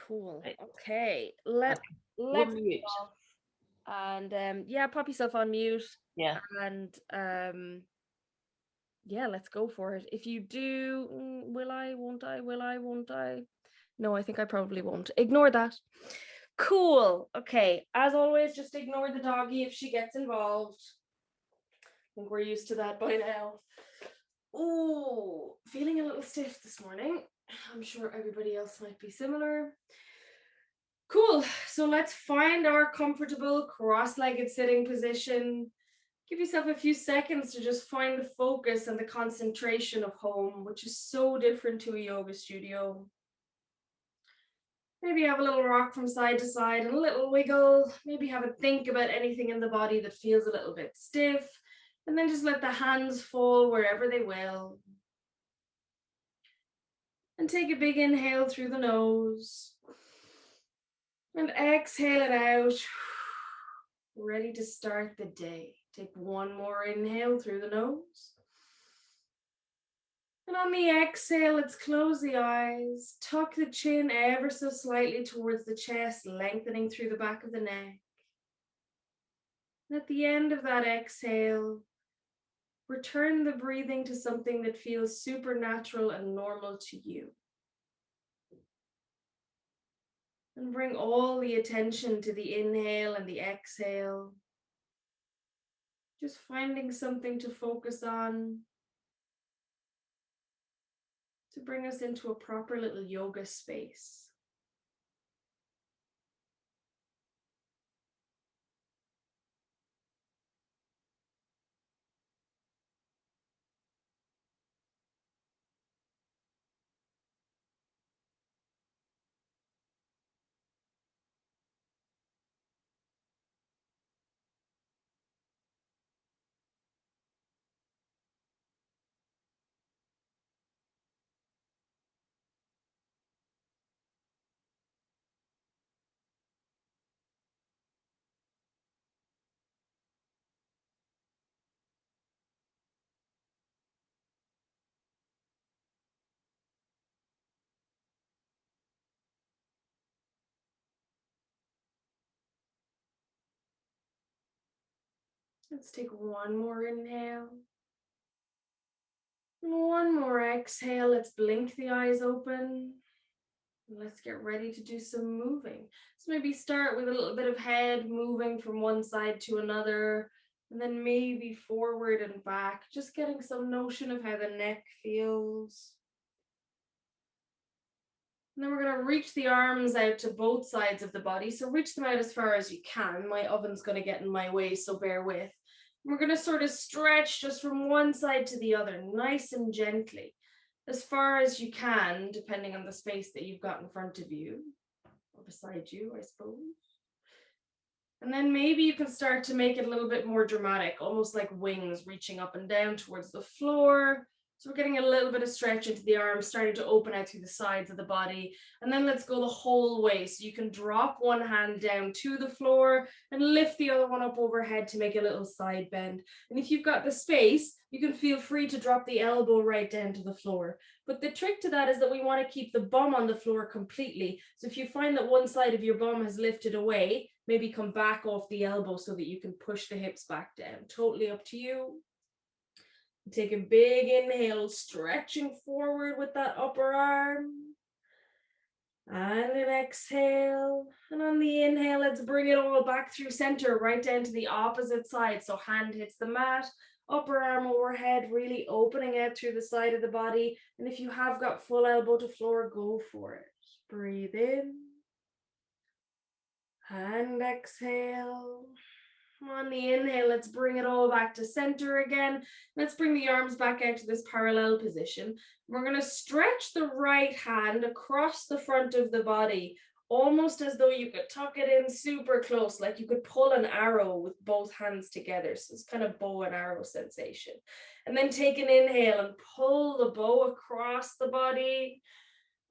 Cool. Right. Okay. Okay. We'll Let's mute. off. And yeah, pop yourself on mute. Yeah. And yeah, let's go for it. If you do, will I, won't I, will I, won't I? No, I think I probably won't. Ignore that. Cool. Okay. As always, just ignore the doggy if she gets involved. I think we're used to that by now. Oh, feeling a little stiff this morning. I'm sure everybody else might be similar. Cool. So let's find our comfortable cross-legged sitting position. Give yourself a few seconds to just find the focus and the concentration of home, which is so different to a yoga studio. Maybe have a little rock from side to side and a little wiggle. Maybe have a think about anything in the body that feels a little bit stiff. And then just let the hands fall wherever they will. And take a big inhale through the nose. And exhale it out. Ready to start the day. Take one more inhale through the nose. And on the exhale, let's close the eyes. Tuck the chin ever so slightly towards the chest, lengthening through the back of the neck. And at the end of that exhale, return the breathing to something that feels supernatural and normal to you. And bring all the attention to the inhale and the exhale. Just finding something to focus on, to bring us into a proper little yoga space. Let's take one more inhale. And one more exhale. Let's blink the eyes open. Let's get ready to do some moving. So maybe start with a little bit of head moving from one side to another, and then maybe forward and back, just getting some notion of how the neck feels. And then we're going to reach the arms out to both sides of the body. So reach them out as far as you can. My oven's going to get in my way, so bear with. We're going to sort of stretch just from one side to the other, nice and gently, as far as you can, depending on the space that you've got in front of you, or beside you, I suppose. And then maybe you can start to make it a little bit more dramatic, almost like wings reaching up and down towards the floor. So we're getting a little bit of stretch into the arms, starting to open out through the sides of the body. And then let's go the whole way. So you can drop one hand down to the floor and lift the other one up overhead to make a little side bend. And if you've got the space, you can feel free to drop the elbow right down to the floor. But the trick to that is that we want to keep the bum on the floor completely. So if you find that one side of your bum has lifted away, maybe come back off the elbow so that you can push the hips back down. Totally up to you. Take a big inhale, stretching forward with that upper arm. And an exhale. And on the inhale, let's bring it all back through center, right down to the opposite side. So hand hits the mat, upper arm overhead, really opening out through the side of the body. And if you have got full elbow to floor, go for it. Breathe in. And exhale. On the inhale, let's bring it all back to center again. Let's bring the arms back out to this parallel position. We're going to stretch the right hand across the front of the body, almost as though you could tuck it in super close, like you could pull an arrow with both hands together. So it's kind of bow and arrow sensation. And then take an inhale and pull the bow across the body.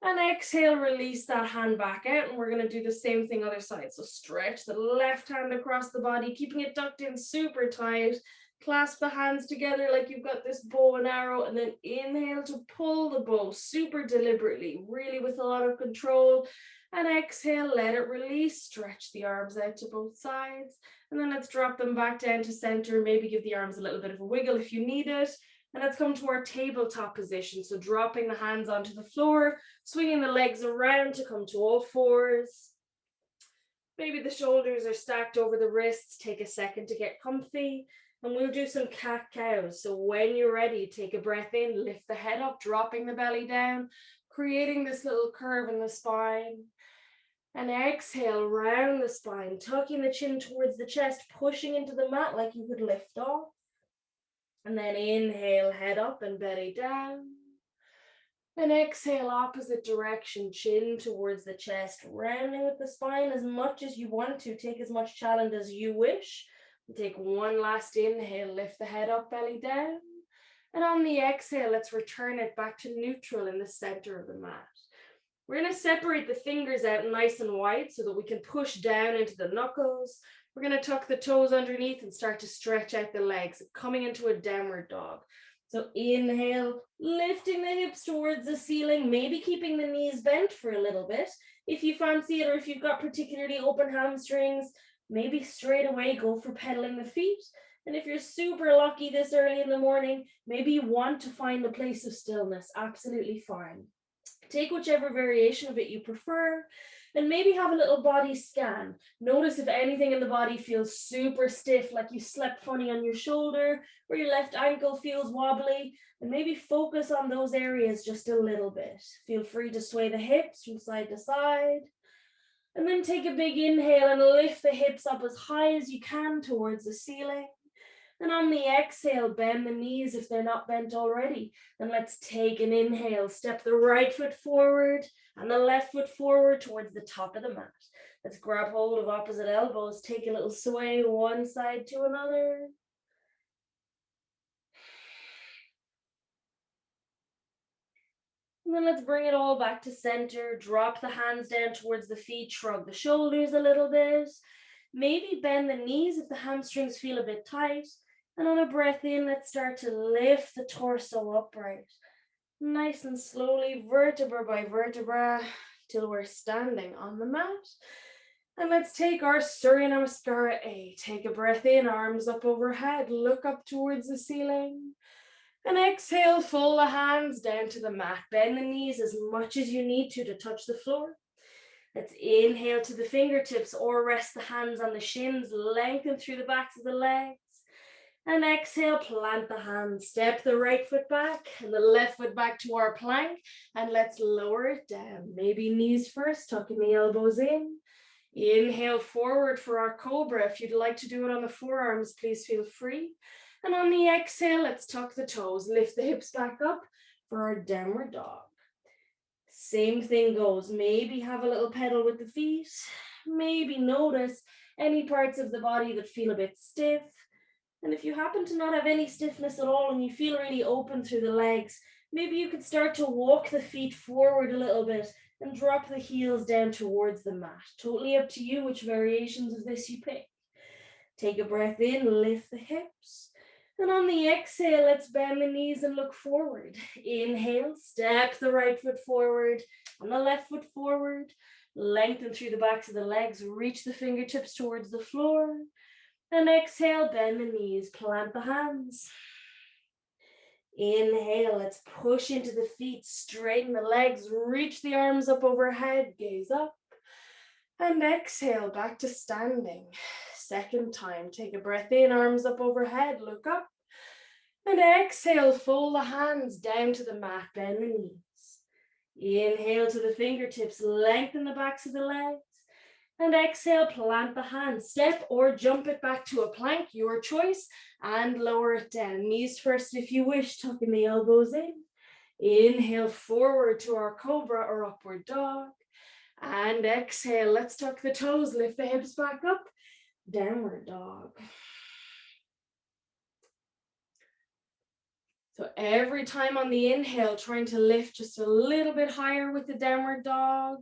And exhale, release that hand back out. And we're going to do the same thing other side. So stretch the left hand across the body, keeping it tucked in super tight. Clasp the hands together like you've got this bow and arrow. And then inhale to pull the bow super deliberately, really with a lot of control. And exhale, let it release. Stretch the arms out to both sides. And then let's drop them back down to center. Maybe give the arms a little bit of a wiggle if you need it. And let's come to our tabletop position. So dropping the hands onto the floor, swinging the legs around to come to all fours. Maybe the shoulders are stacked over the wrists. Take a second to get comfy. And we'll do some cat-cows. So when you're ready, take a breath in, lift the head up, dropping the belly down, creating this little curve in the spine. And exhale, round the spine, tucking the chin towards the chest, pushing into the mat like you could lift off. And then inhale, head up and belly down. And exhale, opposite direction, chin towards the chest, rounding with the spine as much as you want to. Take as much challenge as you wish. Take one last inhale, lift the head up, belly down. And on the exhale, let's return it back to neutral in the center of the mat. We're going to separate the fingers out nice and wide so that we can push down into the knuckles. We're going to tuck the toes underneath and start to stretch out the legs, coming into a downward dog. So inhale, lifting the hips towards the ceiling, maybe keeping the knees bent for a little bit. If you fancy it, or if you've got particularly open hamstrings, maybe straight away go for pedaling the feet. And if you're super lucky this early in the morning, maybe you want to find a place of stillness, absolutely fine. Take whichever variation of it you prefer, and maybe have a little body scan. Notice if anything in the body feels super stiff, like you slept funny on your shoulder, or your left ankle feels wobbly, and maybe focus on those areas just a little bit. Feel free to sway the hips from side to side. And then take a big inhale and lift the hips up as high as you can towards the ceiling. And on the exhale, bend the knees if they're not bent already. And let's take an inhale, step the right foot forward and the left foot forward towards the top of the mat. Let's grab hold of opposite elbows, take a little sway one side to another. And then let's bring it all back to center. Drop the hands down towards the feet, shrug the shoulders a little bit. Maybe bend the knees if the hamstrings feel a bit tight. And on a breath in, let's start to lift the torso upright. Nice and slowly, vertebra by vertebra, till we're standing on the mat. And let's take our Surya Namaskara A. Take a breath in, arms up overhead, look up towards the ceiling. And exhale, fold the hands down to the mat. Bend the knees as much as you need to touch the floor. Let's inhale to the fingertips or rest the hands on the shins, lengthen through the backs of the legs. And exhale, plant the hands, step the right foot back and the left foot back to our plank. And let's lower it down. Maybe knees first, tucking the elbows in. Inhale forward for our Cobra. If you'd like to do it on the forearms, please feel free. And on the exhale, let's tuck the toes, lift the hips back up for our downward dog. Same thing goes. Maybe have a little pedal with the feet. Maybe notice any parts of the body that feel a bit stiff. And if you happen to not have any stiffness at all and you feel really open through the legs, maybe you could start to walk the feet forward a little bit and drop the heels down towards the mat. Totally up to you which variations of this you pick. Take a breath in, lift the hips. And on the exhale, let's bend the knees and look forward. Inhale, step the right foot forward and the left foot forward. Lengthen through the backs of the legs, reach the fingertips towards the floor. And exhale, bend the knees, plant the hands. Inhale, let's push into the feet, straighten the legs, reach the arms up overhead, gaze up. And exhale, back to standing. Second time, take a breath in, arms up overhead, look up. And exhale, fold the hands down to the mat, bend the knees. Inhale to the fingertips, lengthen the backs of the legs. And exhale, plant the hands, step or jump it back to a plank, your choice, and lower it down. Knees first if you wish, tucking the elbows in. Inhale forward to our Cobra or upward dog. And exhale, let's tuck the toes, lift the hips back up, downward dog. So every time on the inhale, trying to lift just a little bit higher with the downward dog.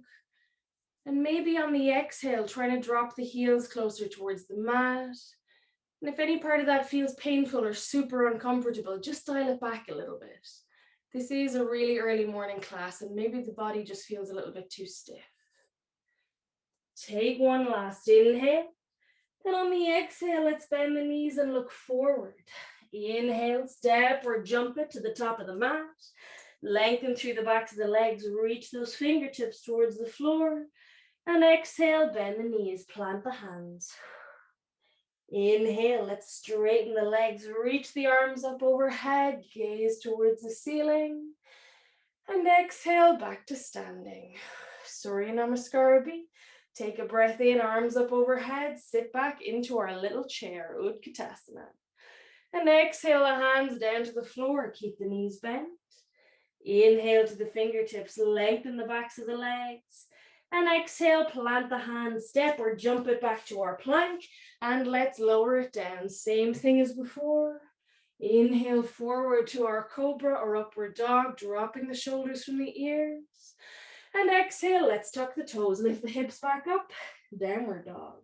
And maybe on the exhale, trying to drop the heels closer towards the mat. And if any part of that feels painful or super uncomfortable, just dial it back a little bit. This is a really early morning class and maybe the body just feels a little bit too stiff. Take one last inhale. And on the exhale, let's bend the knees and look forward. Inhale, step or jump it to the top of the mat. Lengthen through the backs of the legs, reach those fingertips towards the floor. And exhale, bend the knees, plant the hands. Inhale, let's straighten the legs, reach the arms up overhead, gaze towards the ceiling. And exhale, back to standing. Surya Namaskar. Take a breath in, arms up overhead, sit back into our little chair, Utkatasana. And exhale the hands down to the floor, keep the knees bent. Inhale to the fingertips, lengthen the backs of the legs. And exhale, plant the hands, step or jump it back to our plank. And let's lower it down, same thing as before. Inhale forward to our Cobra or upward dog, dropping the shoulders from the ears. And exhale, let's tuck the toes, lift the hips back up, downward dog.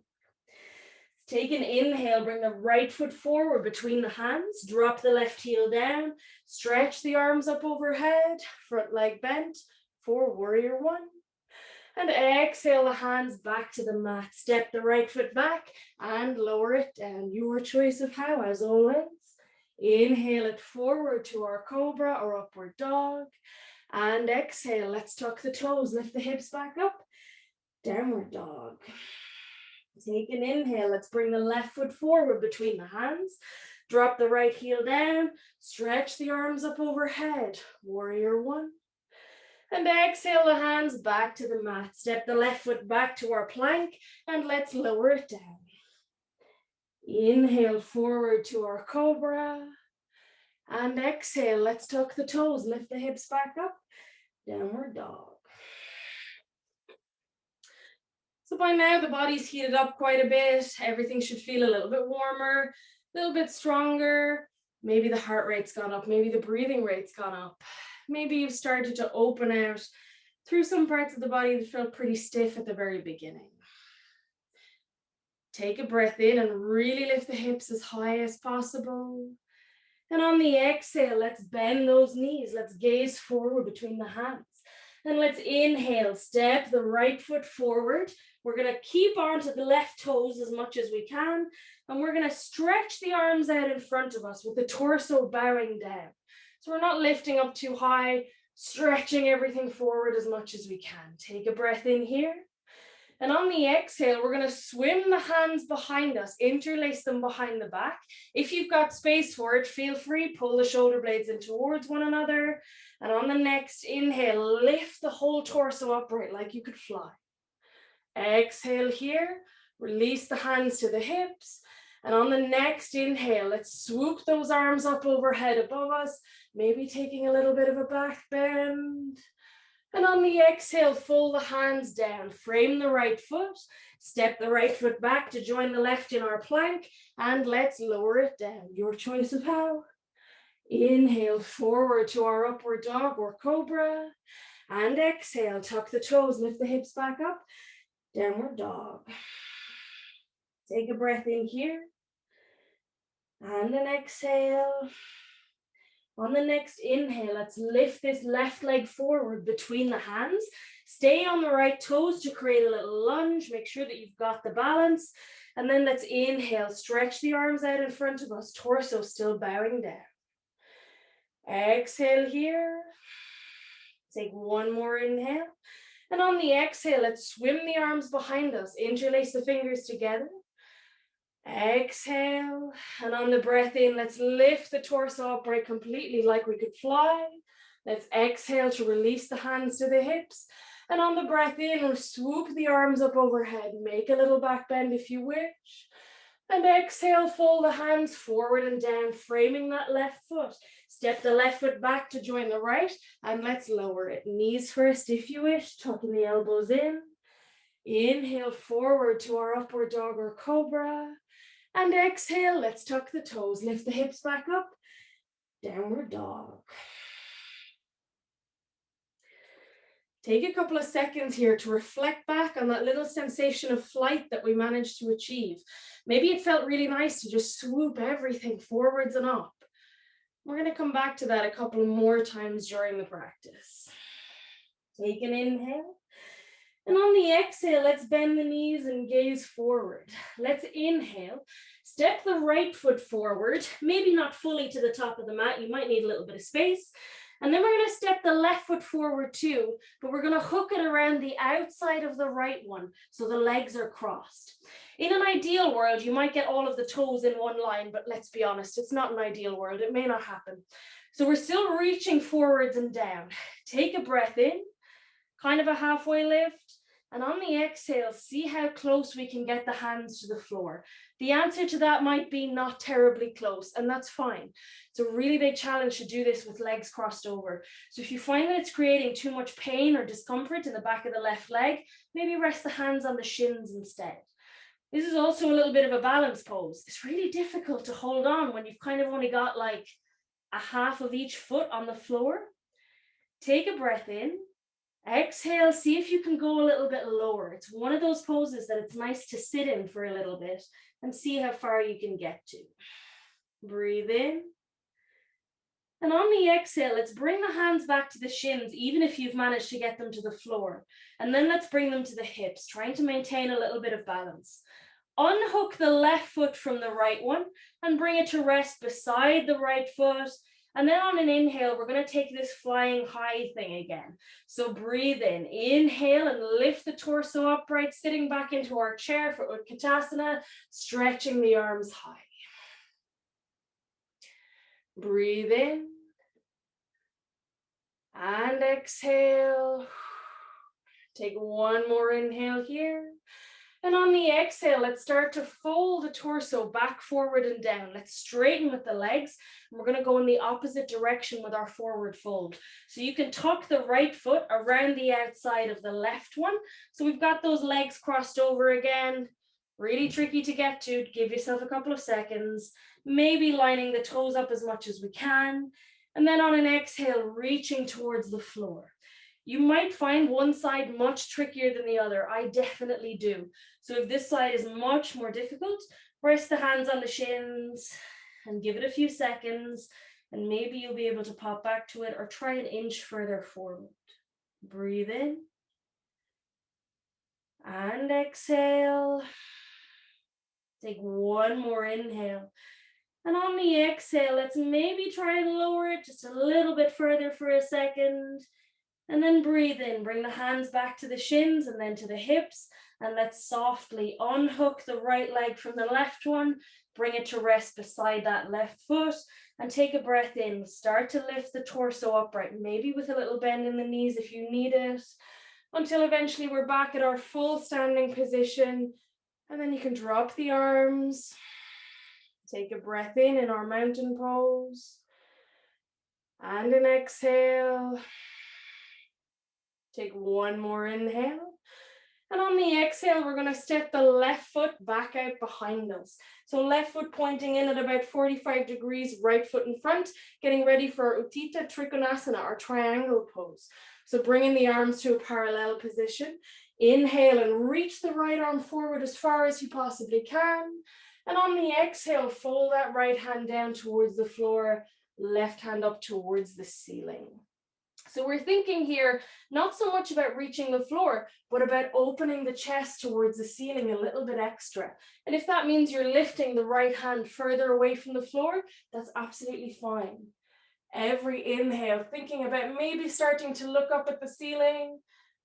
Take an inhale, bring the right foot forward between the hands, drop the left heel down, stretch the arms up overhead, front leg bent for warrior one. And exhale the hands back to the mat, step the right foot back and lower it down. Your choice of how, as always. Inhale it forward to our Cobra or upward dog. And exhale, let's tuck the toes, lift the hips back up, downward dog. Take an inhale, let's bring the left foot forward between the hands, drop the right heel down, stretch the arms up overhead, warrior one. And exhale the hands back to the mat, step the left foot back to our plank, and let's lower it down. Inhale forward to our Cobra. And exhale, let's tuck the toes, lift the hips back up, downward dog. So by now the body's heated up quite a bit. Everything should feel a little bit warmer, a little bit stronger. Maybe the heart rate's gone up, maybe the breathing rate's gone up. Maybe you've started to open out through some parts of the body that felt pretty stiff at the very beginning. Take a breath in and really lift the hips as high as possible. And on the exhale, let's bend those knees. Let's gaze forward between the hands. And let's inhale, step the right foot forward. We're going to keep onto the left toes as much as we can. And we're going to stretch the arms out in front of us with the torso bowing down. So we're not lifting up too high, stretching everything forward as much as we can. Take a breath in here. And on the exhale, we're going to swim the hands behind us, interlace them behind the back. If you've got space for it, feel free, pull the shoulder blades in towards one another. And on the next inhale, lift the whole torso upright like you could fly. Exhale here, release the hands to the hips. And on the next inhale, let's swoop those arms up overhead above us, maybe taking a little bit of a back bend. And on the exhale, fold the hands down, frame the right foot, step the right foot back to join the left in our plank, and let's lower it down. Your choice of how. Inhale forward to our upward dog or Cobra, and exhale, tuck the toes, lift the hips back up, downward dog. Take a breath in here, and an exhale. On the next inhale, let's lift this left leg forward between the hands. Stay on the right toes to create a little lunge. Make sure that you've got the balance. And then let's inhale, stretch the arms out in front of us, torso still bowing down. Exhale here. Take one more inhale. And on the exhale, let's swim the arms behind us. Interlace the fingers together. Exhale, and on the breath in, let's lift the torso upright completely like we could fly. Let's exhale to release the hands to the hips. And on the breath in, we'll swoop the arms up overhead. Make a little back bend if you wish. And exhale, fold the hands forward and down, framing that left foot. Step the left foot back to join the right, and let's lower it. Knees first if you wish, tucking the elbows in. Inhale forward to our upward dog or Cobra. And exhale, let's tuck the toes, lift the hips back up, downward dog. Take a couple of seconds here to reflect back on that little sensation of flight that we managed to achieve. Maybe it felt really nice to just swoop everything forwards and up. We're going to come back to that a couple more times during the practice. Take an inhale. And on the exhale, let's bend the knees and gaze forward. Let's inhale, step the right foot forward, maybe not fully to the top of the mat. You might need a little bit of space. And then we're going to step the left foot forward too, but we're going to hook it around the outside of the right one so the legs are crossed. In an ideal world, you might get all of the toes in one line, but let's be honest, it's not an ideal world. It may not happen. So we're still reaching forwards and down. Take a breath in, kind of a halfway lift. And on the exhale, see how close we can get the hands to the floor. The answer to that might be not terribly close, and that's fine. It's a really big challenge to do this with legs crossed over. So if you find that it's creating too much pain or discomfort in the back of the left leg, maybe rest the hands on the shins instead. This is also a little bit of a balance pose. It's really difficult to hold on when you've kind of only got like a half of each foot on the floor. Take a breath in. Exhale, see if you can go a little bit lower. It's one of those poses that it's nice to sit in for a little bit and see how far you can get to. Breathe in. And on the exhale, let's bring the hands back to the shins, even if you've managed to get them to the floor. And then let's bring them to the hips, trying to maintain a little bit of balance. Unhook the left foot from the right one and bring it to rest beside the right foot. And then on an inhale, we're going to take this flying high thing again. So breathe in, inhale and lift the torso upright, sitting back into our chair for Utkatasana, stretching the arms high. Breathe in and exhale. Take one more inhale here. And on the exhale, let's start to fold the torso back, forward, and down. Let's straighten with the legs. And we're going to go in the opposite direction with our forward fold. So you can tuck the right foot around the outside of the left one. So we've got those legs crossed over again. Really tricky to get to. Give yourself a couple of seconds. Maybe lining the toes up as much as we can. And then on an exhale, reaching towards the floor. You might find one side much trickier than the other. I definitely do. So if this side is much more difficult, rest the hands on the shins and give it a few seconds, and maybe you'll be able to pop back to it or try an inch further forward. Breathe in and exhale. Take one more inhale. And on the exhale, let's maybe try and lower it just a little bit further for a second. And then breathe in, bring the hands back to the shins and then to the hips. And let's softly unhook the right leg from the left one, bring it to rest beside that left foot, and take a breath in. Start to lift the torso upright, maybe with a little bend in the knees if you need it, until eventually we're back at our full standing position. And then you can drop the arms. Take a breath in our mountain pose. And an exhale. Take one more inhale. And on the exhale, we're going to step the left foot back out behind us. So left foot pointing in at about 45 degrees, right foot in front, getting ready for Utthita Trikonasana, our triangle pose. So bringing the arms to a parallel position. Inhale and reach the right arm forward as far as you possibly can. And on the exhale, fold that right hand down towards the floor, left hand up towards the ceiling. So we're thinking here, not so much about reaching the floor, but about opening the chest towards the ceiling a little bit extra. And if that means you're lifting the right hand further away from the floor, that's absolutely fine. Every inhale, thinking about maybe starting to look up at the ceiling.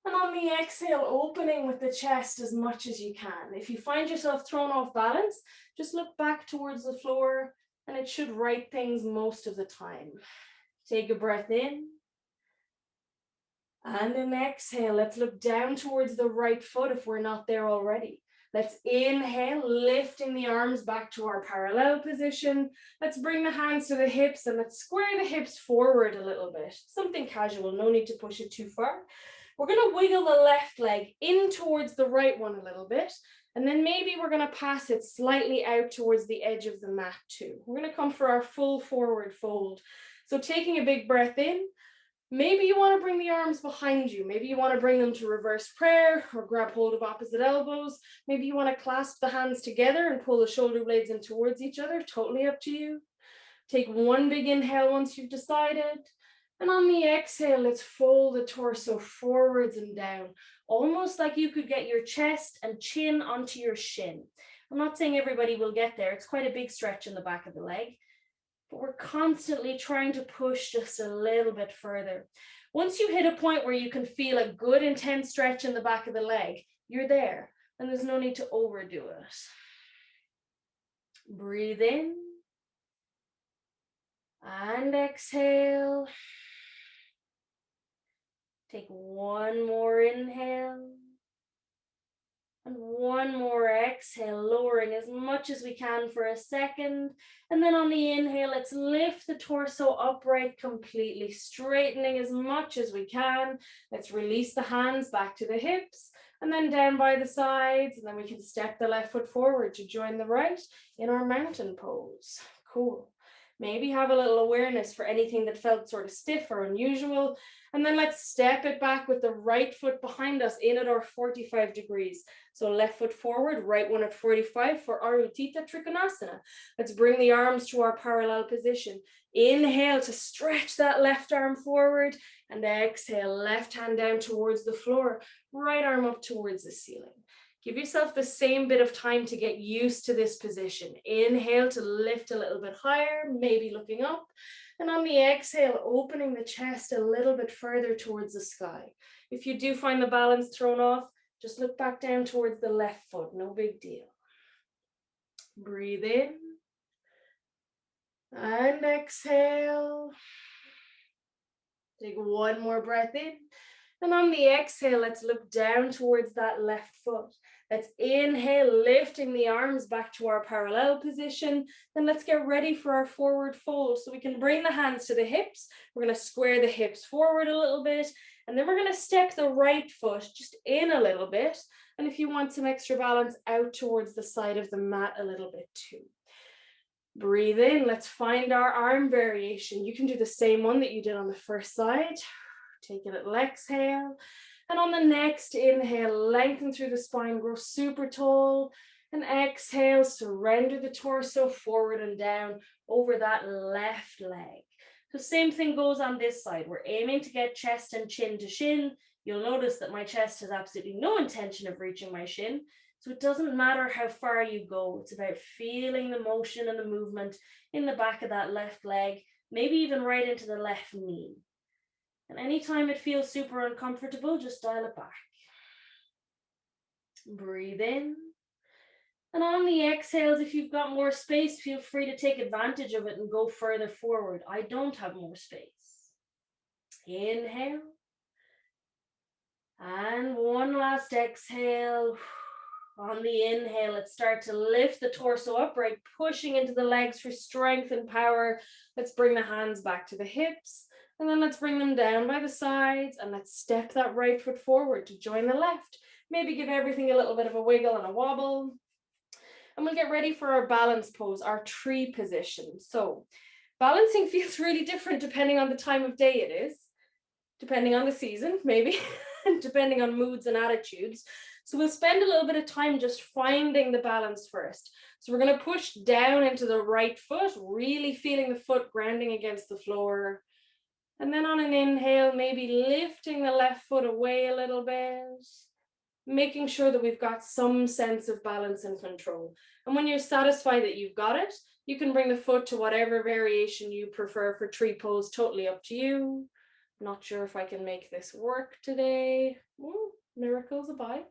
And on the exhale, opening with the chest as much as you can. If you find yourself thrown off balance, just look back towards the floor and it should right things most of the time. Take a breath in. And an exhale, let's look down towards the right foot if we're not there already. Let's inhale, lifting the arms back to our parallel position. Let's bring the hands to the hips and let's square the hips forward a little bit. Something casual, no need to push it too far. We're going to wiggle the left leg in towards the right one a little bit. And then maybe we're going to pass it slightly out towards the edge of the mat too. We're going to come for our full forward fold. So taking a big breath in. Maybe you want to bring the arms behind you. Maybe you want to bring them to reverse prayer or grab hold of opposite elbows. Maybe you want to clasp the hands together and pull the shoulder blades in towards each other. Totally up to you. Take one big inhale once you've decided. And on the exhale, let's fold the torso forwards and down, almost like you could get your chest and chin onto your shin. I'm not saying everybody will get there. It's quite a big stretch in the back of the leg, but we're constantly trying to push just a little bit further. Once you hit a point where you can feel a good intense stretch in the back of the leg, you're there, and there's no need to overdo it. Breathe in and exhale. Take one more inhale and one more exhale, lowering as much as we can for a second. And then on the inhale, let's lift the torso upright completely, straightening as much as we can. Let's release the hands back to the hips and then down by the sides. And then we can step the left foot forward to join the right in our mountain pose. Cool. Maybe have a little awareness for anything that felt sort of stiff or unusual. And then let's step it back with the right foot behind us in at our 45 degrees. So left foot forward, right one at 45 for Uttita Trikonasana. Let's bring the arms to our parallel position. Inhale to stretch that left arm forward, and exhale, left hand down towards the floor, right arm up towards the ceiling. Give yourself the same bit of time to get used to this position. Inhale to lift a little bit higher, maybe looking up. And on the exhale, opening the chest a little bit further towards the sky. If you do find the balance thrown off, just look back down towards the left foot, no big deal. Breathe in and exhale. Take one more breath in. And on the exhale, let's look down towards that left foot. Let's inhale, lifting the arms back to our parallel position. Then let's get ready for our forward fold. So we can bring the hands to the hips. We're going to square the hips forward a little bit. And then we're going to step the right foot just in a little bit. And if you want some extra balance, out towards the side of the mat a little bit too. Breathe in. Let's find our arm variation. You can do the same one that you did on the first side. Take a little exhale. And on the next inhale, lengthen through the spine, grow super tall. And exhale, surrender the torso forward and down over that left leg. So same thing goes on this side. We're aiming to get chest and chin to shin. You'll notice that my chest has absolutely no intention of reaching my shin. So it doesn't matter how far you go. It's about feeling the motion and the movement in the back of that left leg, maybe even right into the left knee. And anytime it feels super uncomfortable, just dial it back. Breathe in. And on the exhales, if you've got more space, feel free to take advantage of it and go further forward. I don't have more space. Inhale. And one last exhale. On the inhale, let's start to lift the torso upright, pushing into the legs for strength and power. Let's bring the hands back to the hips. And then let's bring them down by the sides, and let's step that right foot forward to join the left. Maybe give everything a little bit of a wiggle and a wobble. And we'll get ready for our balance pose, our tree position. So balancing feels really different depending on the time of day it is, depending on the season, maybe, and depending on moods and attitudes. So we'll spend a little bit of time just finding the balance first. So we're going to push down into the right foot, really feeling the foot grounding against the floor. And then on an inhale, maybe lifting the left foot away a little bit, making sure that we've got some sense of balance and control. And when you're satisfied that you've got it, you can bring the foot to whatever variation you prefer for tree pose, totally up to you. Not sure if I can make this work today. Ooh, miracles abide.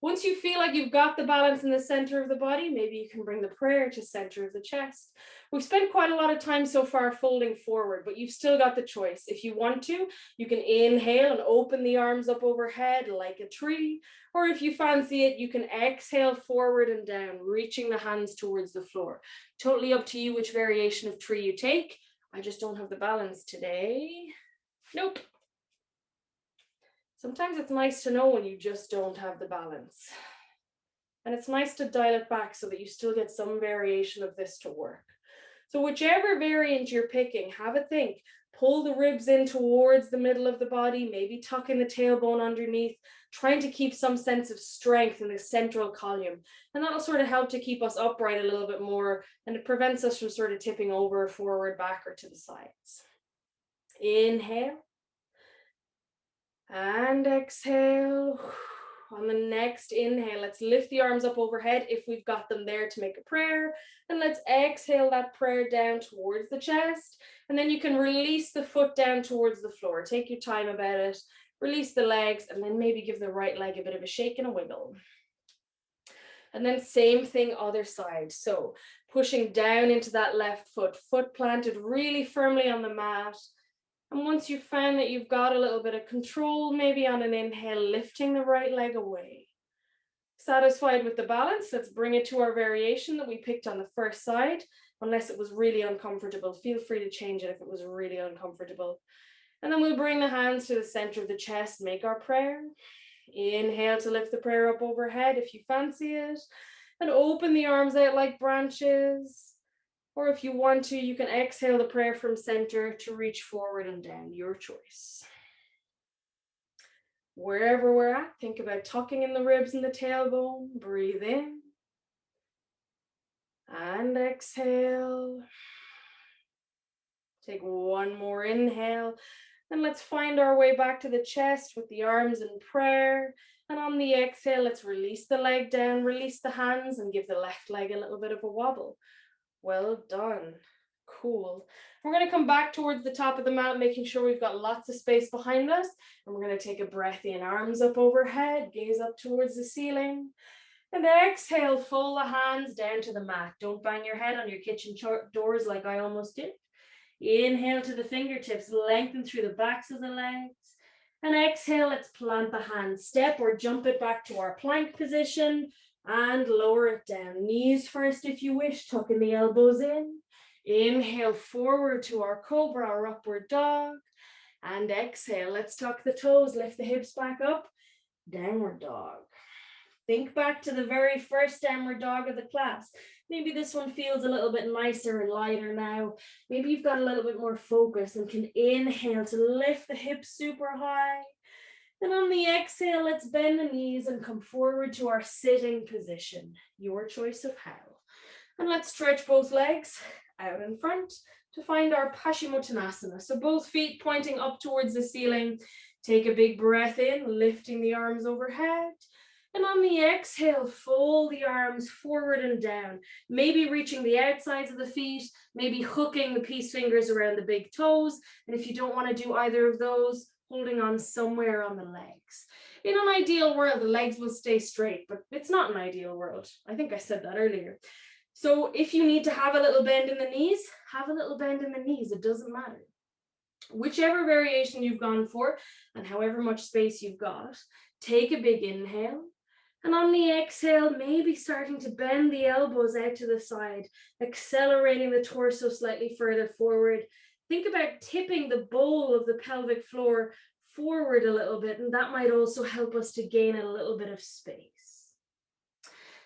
Once you feel like you've got the balance in the center of the body, maybe you can bring the prayer to center of the chest. We've spent quite a lot of time so far folding forward, but you've still got the choice. If you want to, you can inhale and open the arms up overhead like a tree. Or if you fancy it, you can exhale forward and down, reaching the hands towards the floor. Totally up to you which variation of tree you take. I just don't have the balance today. Nope. Sometimes it's nice to know when you just don't have the balance. And it's nice to dial it back so that you still get some variation of this to work. So whichever variant you're picking, have a think. Pull the ribs in towards the middle of the body, maybe tucking the tailbone underneath, trying to keep some sense of strength in the central column. And that'll sort of help to keep us upright a little bit more, and it prevents us from sort of tipping over, forward, back, or to the sides. Inhale and exhale. On the next inhale, let's lift the arms up overhead if we've got them there to make a prayer. And let's exhale that prayer down towards the chest. And then you can release the foot down towards the floor. Take your time about it. Release the legs and then maybe give the right leg a bit of a shake and a wiggle. And then same thing, other side. So pushing down into that left foot, foot planted really firmly on the mat. And once you've found that you've got a little bit of control, maybe on an inhale, lifting the right leg away. Satisfied with the balance, let's bring it to our variation that we picked on the first side. Unless it was really uncomfortable, feel free to change it if it was really uncomfortable. And then we'll bring the hands to the center of the chest, make our prayer. Inhale to lift the prayer up overhead if you fancy it. And open the arms out like branches. Or if you want to, you can exhale the prayer from center to reach forward and down, your choice. Wherever we're at, think about tucking in the ribs and the tailbone. Breathe in. And exhale. Take one more inhale. And let's find our way back to the chest with the arms in prayer. And on the exhale, let's release the leg down, release the hands, and give the left leg a little bit of a wobble. Well done. Cool. We're going to come back towards the top of the mat, making sure we've got lots of space behind us. And we're going to take a breath in, arms up overhead, gaze up towards the ceiling. And exhale, fold the hands down to the mat. Don't bang your head on your kitchen doors like I almost did. Inhale to the fingertips, lengthen through the backs of the legs. And exhale, let's plant the hands, step or jump it back to our plank position. And lower it down. Knees first if you wish, tucking the elbows in. Inhale forward to our Cobra or upward dog. And exhale, let's tuck the toes, lift the hips back up. Downward dog. Think back to the very first downward dog of the class. Maybe this one feels a little bit nicer and lighter now. Maybe you've got a little bit more focus and can inhale to lift the hips super high. And on the exhale, let's bend the knees and come forward to our sitting position. Your choice of how. And let's stretch both legs out in front to find our Pashimotonasana. So both feet pointing up towards the ceiling. Take a big breath in, lifting the arms overhead. And on the exhale, fold the arms forward and down. Maybe reaching the outsides of the feet, maybe hooking the peace fingers around the big toes. And if you don't want to do either of those, holding on somewhere on the legs. In an ideal world, the legs will stay straight, but it's not an ideal world. I think I said that earlier. So if you need to have a little bend in the knees, have a little bend in the knees. It doesn't matter. Whichever variation you've gone for and however much space you've got, take a big inhale. And on the exhale, maybe starting to bend the elbows out to the side, accelerating the torso slightly further forward. Think about tipping the bowl of the pelvic floor forward a little bit, and that might also help us to gain a little bit of space.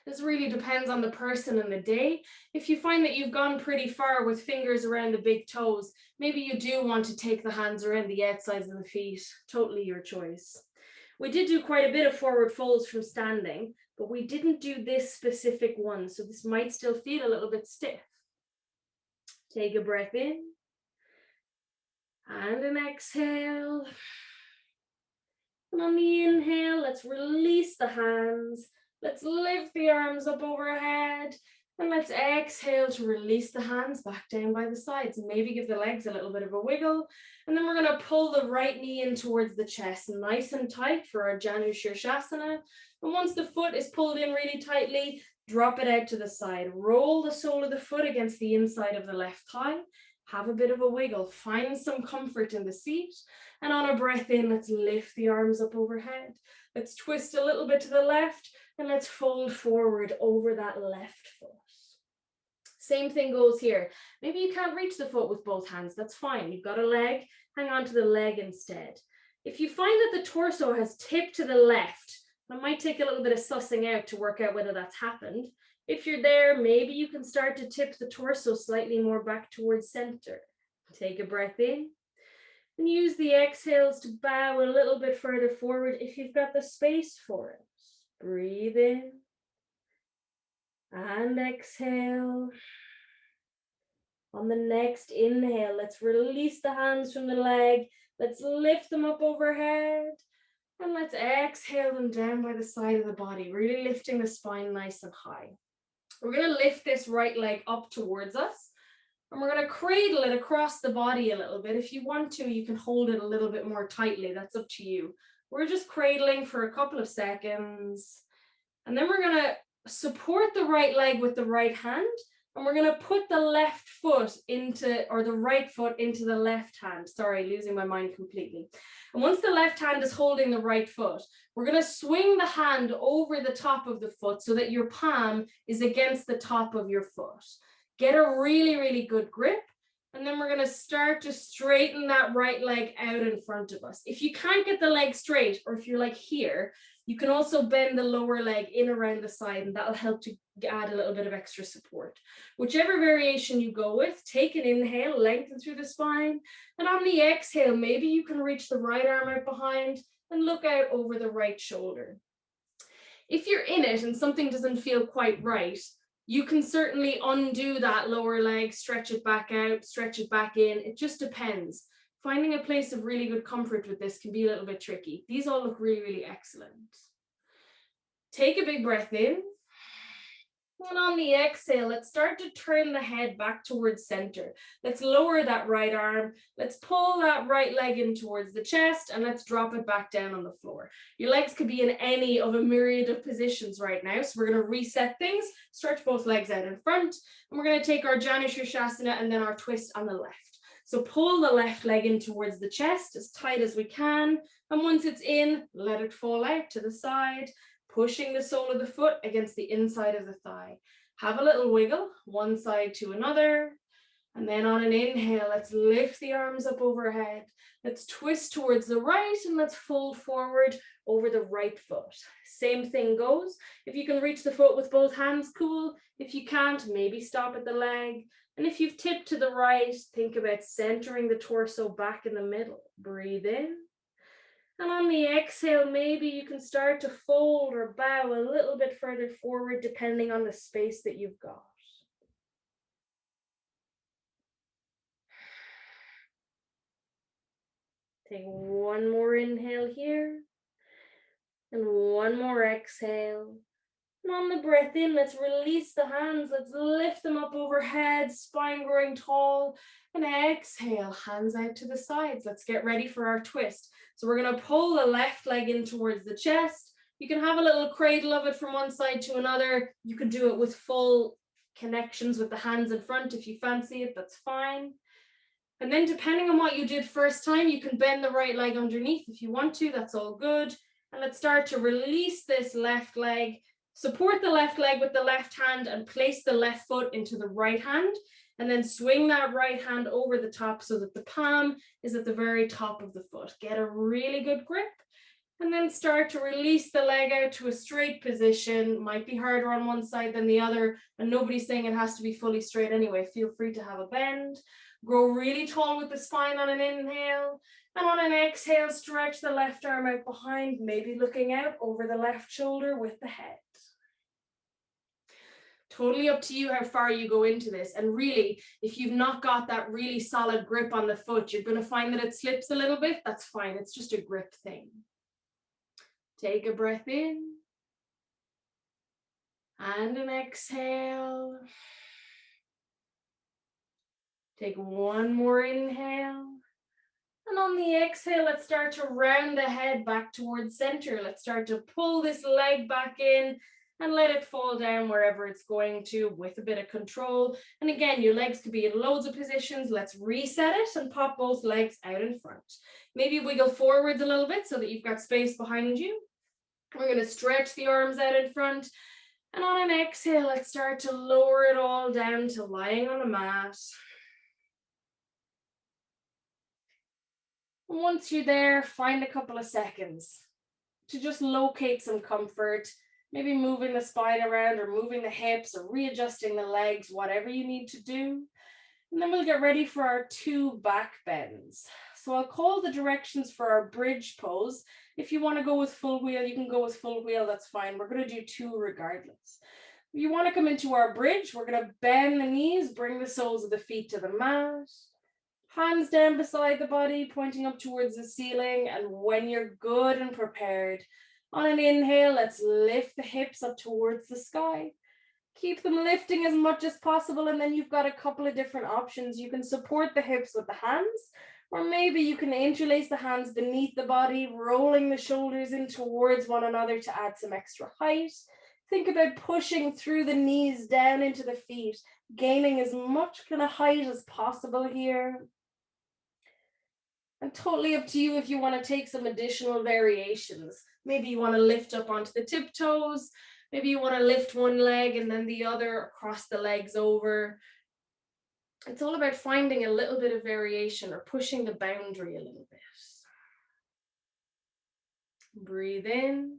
This really depends on the person and the day. If you find that you've gone pretty far with fingers around the big toes, maybe you do want to take the hands around the outsides of the feet. Totally your choice. We did do quite a bit of forward folds from standing, but we didn't do this specific one, so this might still feel a little bit stiff. Take a breath in. And an exhale. And on the inhale, let's release the hands. Let's lift the arms up overhead. And let's exhale to release the hands back down by the sides. And maybe give the legs a little bit of a wiggle. And then we're going to pull the right knee in towards the chest, nice and tight for our Shavasana. And once the foot is pulled in really tightly, drop it out to the side. Roll the sole of the foot against the inside of the left thigh. Have a bit of a wiggle. Find some comfort in the seat. And on a breath in, let's lift the arms up overhead. Let's twist a little bit to the left. And let's fold forward over that left foot. Same thing goes here. Maybe you can't reach the foot with both hands. That's fine. You've got a leg. Hang on to the leg instead. If you find that the torso has tipped to the left, it might take a little bit of sussing out to work out whether that's happened. If you're there, maybe you can start to tip the torso slightly more back towards center. Take a breath in. And use the exhales to bow a little bit further forward if you've got the space for it. Breathe in. And exhale. On the next inhale, let's release the hands from the leg. Let's lift them up overhead. And let's exhale them down by the side of the body, really lifting the spine nice and high. We're going to lift this right leg up towards us. And we're going to cradle it across the body a little bit. If you want to, you can hold it a little bit more tightly. That's up to you. We're just cradling for a couple of seconds. And then we're going to support the right leg with the right hand. And we're going to put the left foot into, or the right foot into the left hand. Sorry, losing my mind completely. And once the left hand is holding the right foot, we're going to swing the hand over the top of the foot so that your palm is against the top of your foot. Get a really, really good grip. And then we're going to start to straighten that right leg out in front of us. If you can't get the leg straight, or if you're like here, you can also bend the lower leg in around the side, and that'll help to add a little bit of extra support. Whichever variation you go with, take an inhale, lengthen through the spine. And on the exhale, maybe you can reach the right arm out behind and look out over the right shoulder. If you're in it and something doesn't feel quite right, you can certainly undo that lower leg, stretch it back out, stretch it back in. It just depends. Finding a place of really good comfort with this can be a little bit tricky. These all look really, really excellent. Take a big breath in. And on the exhale, let's start to turn the head back towards center. Let's lower that right arm. Let's pull that right leg in towards the chest, and let's drop it back down on the floor. Your legs could be in any of a myriad of positions right now. So we're going to reset things, stretch both legs out in front, and we're going to take our Shavasana and then our twist on the left. So pull the left leg in towards the chest as tight as we can. And once it's in, let it fall out to the side, pushing the sole of the foot against the inside of the thigh. Have a little wiggle, one side to another. And then on an inhale, let's lift the arms up overhead. Let's twist towards the right and let's fold forward over the right foot. Same thing goes. If you can reach the foot with both hands, cool. If you can't, maybe stop at the leg. And if you've tipped to the right, think about centering the torso back in the middle. Breathe in. And on the exhale, maybe you can start to fold or bow a little bit further forward, depending on the space that you've got. Take one more inhale here. And one more exhale. And on the breath in, let's release the hands. Let's lift them up overhead, spine growing tall. And exhale, hands out to the sides. Let's get ready for our twist. So we're going to pull the left leg in towards the chest. You can have a little cradle of it from one side to another. You can do it with full connections with the hands in front. If you fancy it, that's fine. And then depending on what you did first time, you can bend the right leg underneath if you want to. That's all good. And let's start to release this left leg. Support the left leg with the left hand and place the left foot into the right hand. And then swing that right hand over the top so that the palm is at the very top of the foot. Get a really good grip. And then start to release the leg out to a straight position. Might be harder on one side than the other. And nobody's saying it has to be fully straight anyway. Feel free to have a bend. Grow really tall with the spine on an inhale. And on an exhale, stretch the left arm out behind, maybe looking out over the left shoulder with the head. Totally up to you how far you go into this. And really, if you've not got that really solid grip on the foot, you're going to find that it slips a little bit. That's fine. It's just a grip thing. Take a breath in. And an exhale. Take one more inhale. And on the exhale, let's start to round the head back towards center. Let's start to pull this leg back in and let it fall down wherever it's going to with a bit of control. And again, your legs could be in loads of positions. Let's reset it and pop both legs out in front. Maybe wiggle forwards a little bit so that you've got space behind you. We're going to stretch the arms out in front. And on an exhale, let's start to lower it all down to lying on a mat. And once you're there, find a couple of seconds to just locate some comfort. Maybe moving the spine around or moving the hips or readjusting the legs, whatever you need to do. And then we'll get ready for our 2 back bends. So I'll call the directions for our bridge pose. If you want to go with full wheel, you can go with full wheel, that's fine. We're going to do 2 regardless. You want to come into our bridge. We're going to bend the knees, bring the soles of the feet to the mat. Hands down beside the body, pointing up towards the ceiling. And when you're good and prepared, on an inhale, let's lift the hips up towards the sky. Keep them lifting as much as possible. And then you've got a couple of different options. You can support the hips with the hands, or maybe you can interlace the hands beneath the body, rolling the shoulders in towards one another to add some extra height. Think about pushing through the knees down into the feet, gaining as much kind of height as possible here. And totally up to you if you want to take some additional variations. Maybe you want to lift up onto the tiptoes. Maybe you want to lift one leg and then the other, across the legs over. It's all about finding a little bit of variation or pushing the boundary a little bit. Breathe in.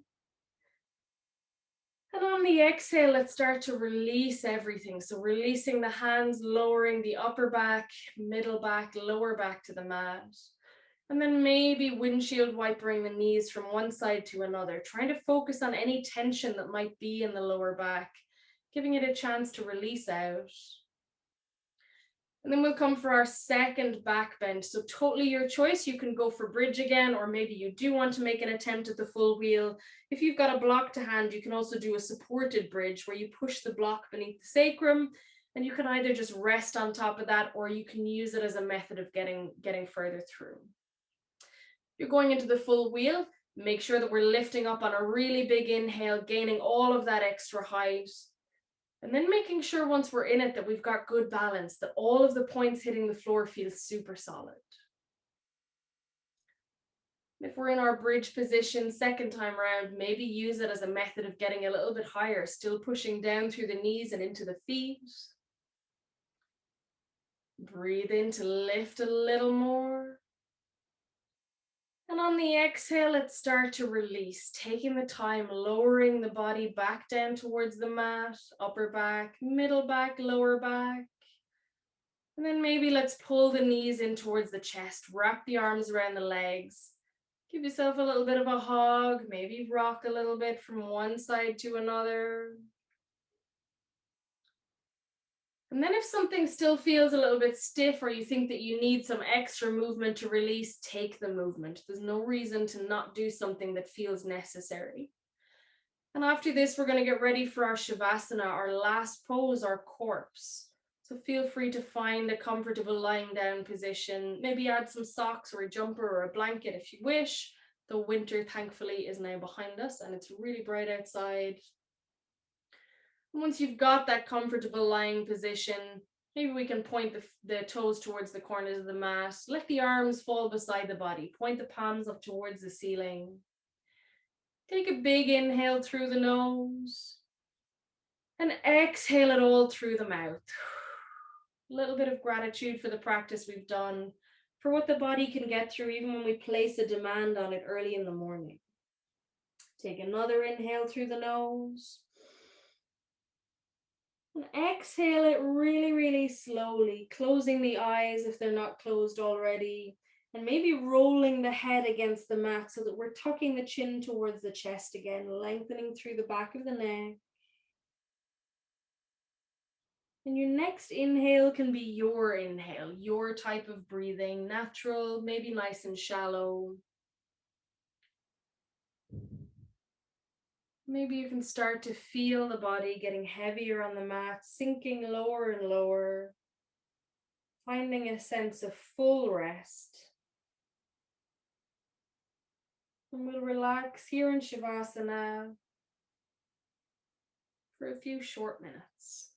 And on the exhale, let's start to release everything. So releasing the hands, lowering the upper back, middle back, lower back to the mat. And then maybe windshield wipering the knees from one side to another, trying to focus on any tension that might be in the lower back, giving it a chance to release out. And then we'll come for our second back bend. So totally your choice. You can go for bridge again, or maybe you do want to make an attempt at the full wheel. If you've got a block to hand, you can also do a supported bridge where you push the block beneath the sacrum, and you can either just rest on top of that, or you can use it as a method of getting further through. You're going into the full wheel. Make sure that we're lifting up on a really big inhale, gaining all of that extra height. And then making sure once we're in it that we've got good balance, that all of the points hitting the floor feel super solid. If we're in our bridge position second time around, maybe use it as a method of getting a little bit higher, still pushing down through the knees and into the feet. Breathe in to lift a little more. And on the exhale, let's start to release, taking the time, lowering the body back down towards the mat, upper back, middle back, lower back. And then maybe let's pull the knees in towards the chest, wrap the arms around the legs. Give yourself a little bit of a hug, maybe rock a little bit from one side to another. And then if something still feels a little bit stiff, or you think that you need some extra movement to release, take the movement. There's no reason to not do something that feels necessary. And after this, we're going to get ready for our Shavasana, our last pose, our corpse. So feel free to find a comfortable lying down position. Maybe add some socks or a jumper or a blanket if you wish. The winter, thankfully, is now behind us and it's really bright outside. Once you've got that comfortable lying position, maybe we can point the toes towards the corners of the mat. Let the arms fall beside the body. Point the palms up towards the ceiling. Take a big inhale through the nose. And exhale it all through the mouth. A little bit of gratitude for the practice we've done, for what the body can get through even when we place a demand on it early in the morning. Take another inhale through the nose. And exhale it really, really slowly, closing the eyes if they're not closed already, and maybe rolling the head against the mat so that we're tucking the chin towards the chest again, lengthening through the back of the neck. And your next inhale can be your inhale, your type of breathing, natural, maybe nice and shallow. Maybe you can start to feel the body getting heavier on the mat, sinking lower and lower, finding a sense of full rest. And we'll relax here in Shavasana for a few short minutes.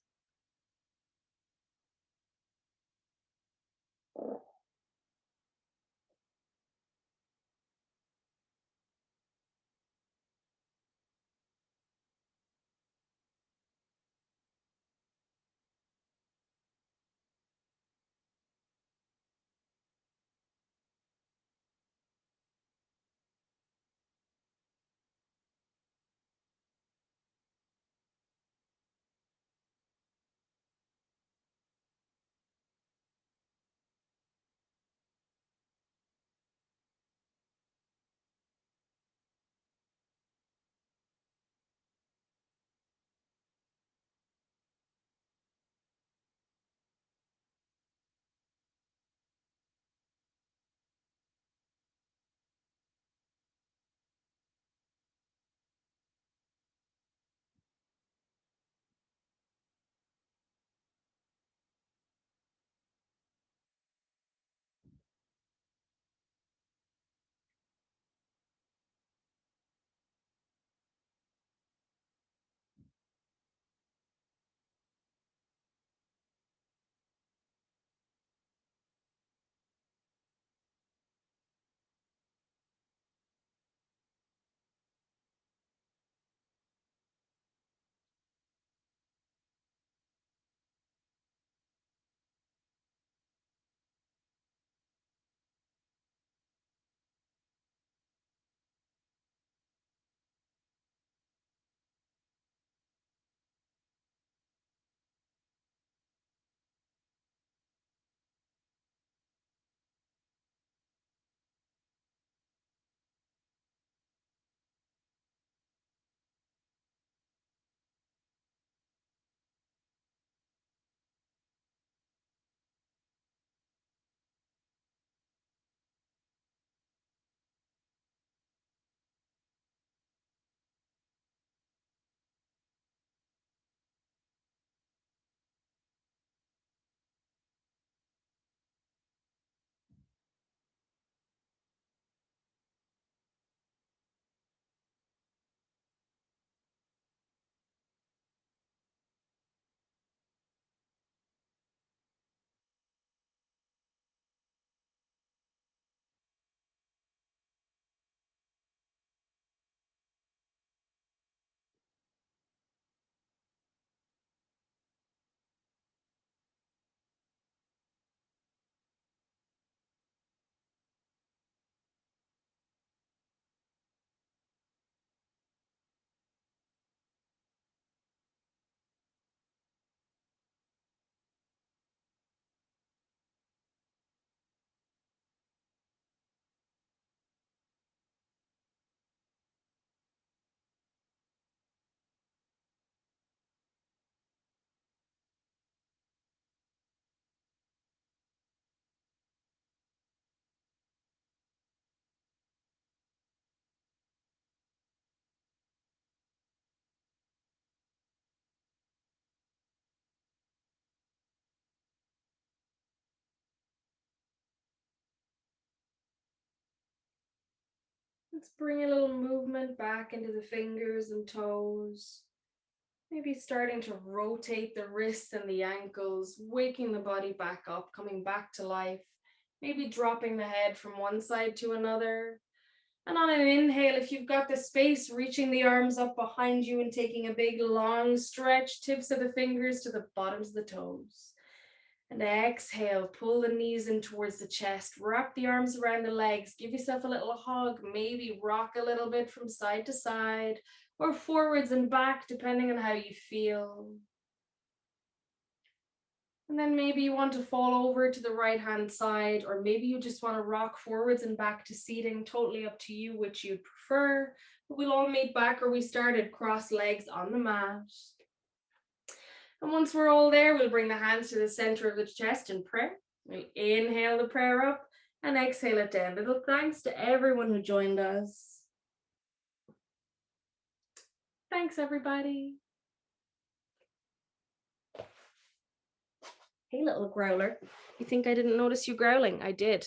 Let's bring a little movement back into the fingers and toes. Maybe starting to rotate the wrists and the ankles, waking the body back up, coming back to life. Maybe dropping the head from one side to another. And on an inhale, if you've got the space, reaching the arms up behind you and taking a big long stretch, tips of the fingers to the bottoms of the toes. And exhale, pull the knees in towards the chest, wrap the arms around the legs, give yourself a little hug, maybe rock a little bit from side to side or forwards and back, depending on how you feel. And then maybe you want to fall over to the right-hand side, or maybe you just want to rock forwards and back to seating, totally up to you, which you'd prefer. But we'll all meet back where we started, cross legs on the mat. And once we're all there, we'll bring the hands to the center of the chest in prayer. We'll inhale the prayer up and exhale it down. Little thanks to everyone who joined us. Thanks, everybody. Hey, little growler. You think I didn't notice you growling? I did.